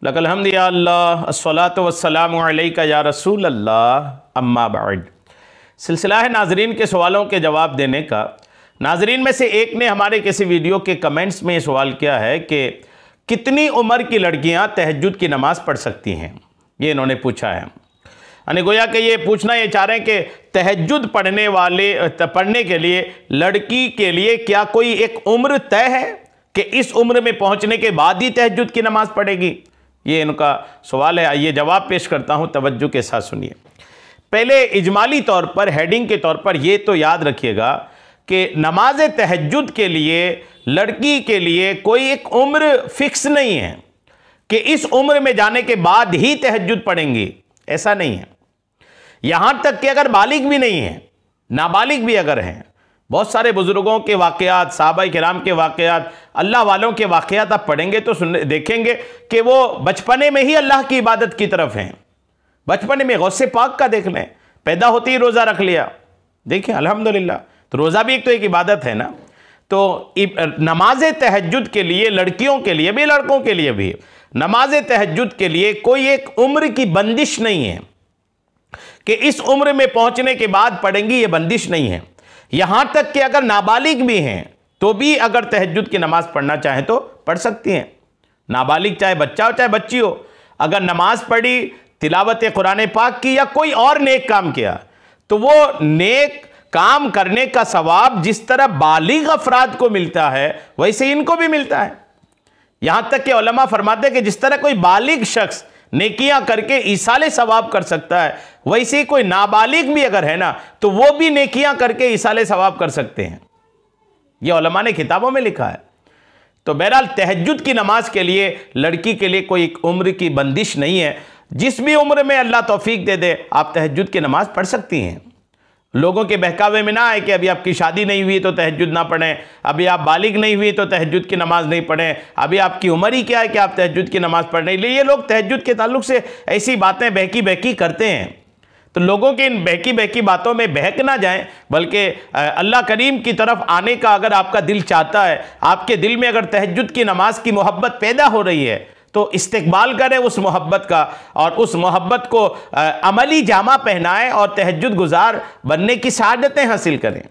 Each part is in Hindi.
लकल हम्द या अल्लाह अस्सलातु वस्सलामु अलैका या रसूल अल्लाह अम्मा बाद। सिलसिला है नाजरीन के सवालों के जवाब देने का। नाजरीन में से एक ने हमारे किसी वीडियो के कमेंट्स में ये सवाल किया है कि कितनी उम्र की लड़कियां तहज्जुद की नमाज़ पढ़ सकती हैं, ये इन्होंने पूछा है। यानी गोया कि ये पूछना ये चाह रहे हैं कि तहज्जुद पढ़ने के लिए लड़की के लिए क्या कोई एक उम्र तय है कि इस उम्र में पहुंचने के बाद ही तहज्जुद की नमाज़ पढ़ेगी, ये इनका सवाल है। आइए जवाब पेश करता हूं, तवज्जो के साथ सुनिए। पहले इजमाली तौर पर, हेडिंग के तौर पर ये तो याद रखिएगा कि नमाज तहज्जुद के लिए लड़की के लिए कोई एक उम्र फिक्स नहीं है कि इस उम्र में जाने के बाद ही तहज्जुद पढ़ेंगी, ऐसा नहीं है। यहां तक कि अगर बालिग भी नहीं है, नाबालिग भी अगर हैं, बहुत सारे बुजुर्गों के वाक़यात, सहाबा किराम के वाक़यात, अल्लाह वालों के वाक़यात आप पढ़ेंगे तो देखेंगे कि वो बचपने में ही अल्लाह की इबादत की तरफ हैं। बचपने में गौसे पाक का देख लें, पैदा होते ही रोज़ा रख लिया, देखिए अल्हम्दुलिल्लाह। तो रोज़ा भी एक तो एक इबादत है ना। तो नमाज तहज्जुद के लिए लड़कियों के लिए भी, लड़कों के लिए भी, नमाज तहज्जुद के लिए कोई एक उम्र की बंदिश नहीं है कि इस उम्र में पहुंचने के बाद पढ़ेंगी, ये बंदिश नहीं है। यहां तक कि अगर नाबालिग भी हैं तो भी अगर तहज्जुद की नमाज पढ़ना चाहें तो पढ़ सकती हैं। नाबालिग चाहे बच्चा हो चाहे बच्ची हो, अगर नमाज पढ़ी, तिलावत कुरान पाक की या कोई और नेक काम किया, तो वो नेक काम करने का सवाब जिस तरह बालिग अफराद को मिलता है वैसे इनको भी मिलता है। यहां तक कि उलमा फरमाते हैं कि जिस तरह कोई बालिग शख्स नेकियां करके ईसाले सवाब कर सकता है, वैसे ही कोई नाबालिग भी अगर है ना तो वो भी नेकियां करके ईसाले सवाब कर सकते हैं। यह उलमा ने किताबों में लिखा है। तो बहरहाल तहज्जुद की नमाज के लिए लड़की के लिए कोई उम्र की बंदिश नहीं है। जिस भी उम्र में अल्लाह तौफीक दे दे आप तहज्जुद की नमाज पढ़ सकती हैं। लोगों के बहकावे में ना आए कि अभी आपकी शादी नहीं हुई तो तहज्जुद ना पढ़ें, अभी आप बालिग नहीं हुई तो तहज्जुद की नमाज नहीं पढ़ें, अभी आपकी उम्र ही क्या है कि आप तहज्जुद की नमाज पढ़ नहीं। ये लोग तहज्जुद के ताल्लुक से ऐसी बातें बहकी बहकी करते हैं। तो लोगों के इन बहकी बहकी बातों में बहक ना जाएं, बल्कि अल्लाह करीम की तरफ आने का अगर आपका दिल चाहता है, आपके दिल में अगर तहज्जुद की नमाज की मोहब्बत पैदा हो रही है तो इस्तेकबाल करें उस मोहब्बत का और उस मोहब्बत को अमली जामा पहनाएं और तहज्जुद गुजार बनने की सआदतें हासिल करें,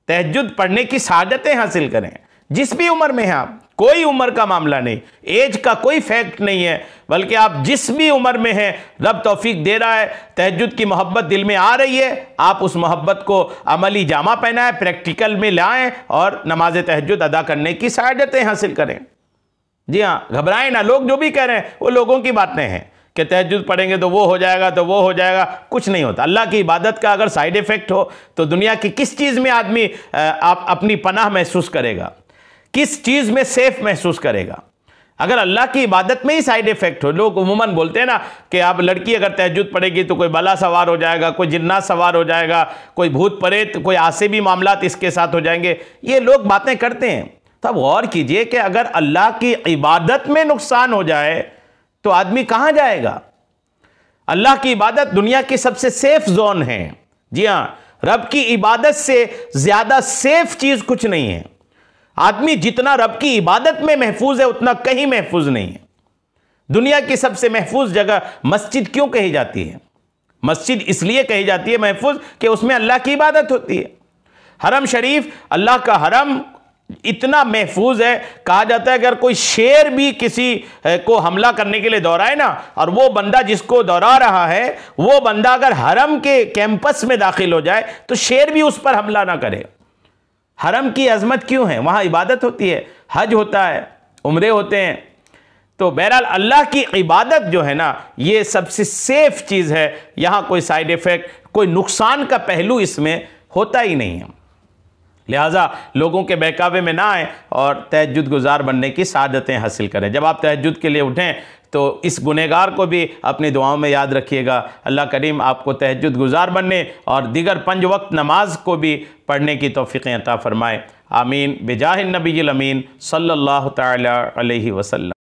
तहज्जुद पढ़ने की सआदतें हासिल करें। जिस भी उम्र में हैं आप, कोई उम्र का मामला नहीं, एज का कोई फैक्ट नहीं है, बल्कि आप जिस भी उम्र में हैं रब तौफीक दे रहा है, तहज्जुद की मोहब्बत दिल में आ रही है, आप उस मोहब्बत को अमली जामा पहनाएं, प्रैक्टिकल में लाएं और नमाज तहज्जुद अदा करने की सआदतें हासिल करें। जी हाँ, घबराएं ना। लोग जो भी कह रहे हैं वो लोगों की बातें हैं कि तहज्जुद पढ़ेंगे तो वो हो जाएगा, तो वो हो जाएगा। कुछ नहीं होता। अल्लाह की इबादत का अगर साइड इफेक्ट हो तो दुनिया की किस चीज़ में आदमी आप अपनी पनाह महसूस करेगा, किस चीज़ में सेफ महसूस करेगा? अगर अल्लाह की इबादत में ही साइड इफेक्ट हो। लोग उमूमन बोलते हैं ना कि आप लड़की अगर तहज्जुद पढ़ेगी तो कोई बला सवार हो जाएगा, कोई जिन्नात सवार हो जाएगा, कोई भूत प्रेत, कोई आसिबी मामलात इसके साथ हो जाएंगे। ये लोग बातें करते हैं। तब गौर कीजिए कि अगर अल्लाह की इबादत में नुकसान हो जाए तो आदमी कहां जाएगा? अल्लाह की इबादत दुनिया की सबसे सेफ जोन है। जी हां, रब की इबादत से ज्यादा सेफ चीज कुछ नहीं है। आदमी जितना रब की इबादत में महफूज है उतना कहीं महफूज नहीं है। दुनिया की सबसे महफूज जगह मस्जिद क्यों कही जाती है? मस्जिद इसलिए कही जाती है महफूज कि उसमें अल्लाह की इबादत होती है। हरम शरीफ, अल्लाह का हरम इतना महफूज है, कहा जाता है अगर कोई शेर भी किसी को हमला करने के लिए दौड़ाए ना, और वो बंदा जिसको दौड़ा रहा है वो बंदा अगर हरम के कैंपस में दाखिल हो जाए तो शेर भी उस पर हमला ना करे। हरम की अजमत क्यों है? वहां इबादत होती है, हज होता है, उम्रे होते हैं। तो बहरहाल अल्लाह की इबादत जो है ना ये सबसे सेफ चीज़ है। यहां कोई साइड इफेक्ट, कोई नुकसान का पहलू इसमें होता ही नहीं है। लिहाजा लोगों के बहकावे में ना आए और तहज्जुद गुजार बनने की सआदतें हासिल करें। जब आप तहज्जुद के लिए उठें तो इस गुनहगार को भी अपनी दुआओं में याद रखिएगा। अल्लाह करीम आपको तहज्जुद गुजार बनने और दीगर 5 वक्त नमाज को भी पढ़ने की तौफीक अता फरमाए। आमीन। बिजाहिन नबील अमीन सल्लल्लाहु तआला अलैहि वसल्लम।